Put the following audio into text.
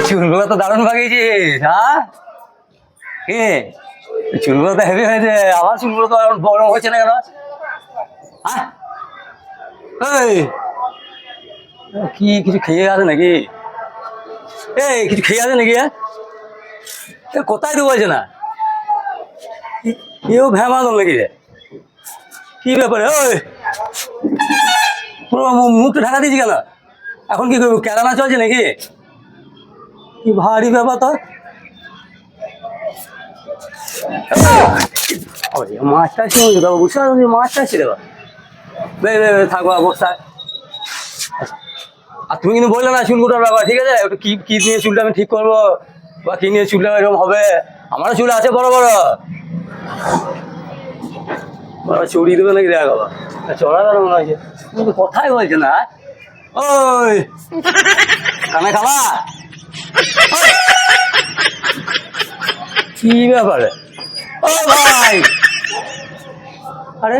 চুলগুলো তো দারুণ পাকিয়েছিস, হ্যাঁ? কি চুলগুলো তো হেভি হয়েছে, আমার চুলগুলো তো বড় হয়েছে না কেন? হ্যাঁ, এই কি কিছু খেয়ে আছে নাকি? এই কিছু খেয়ে আছে নাকি? কোথায় তো বলছে না, এও ভ্যামা দল নাকি রে? কি ব্যাপারে? ওই পুরো মুখটা ঢাকা দিয়েছি কেন? এখন কি কেরানা চলছে নাকি? কি ভারী ব্যাপার তোর। মাছটা ছিল বুঝতে পারছি, মাছটা ছিল থাকবো অবস্থায়। আর তুমি কিন্তু বললে না চুল কুটার ব্যাপার, ঠিক আছে? একটু কি কি নিয়ে চুলটা আমি ঠিক করবো, বা কি নিয়ে চুলটা এরকম হবে? আমারও চুল আছে বড় বড়, চড়িয়ে দেবে নাকি? দেখা গেল চড়া গেল মনে হয়েছে, কিন্তু কথাই বলছে না। ওই কানে খালা, কি ব্যাপারে? ও ভাই, আরে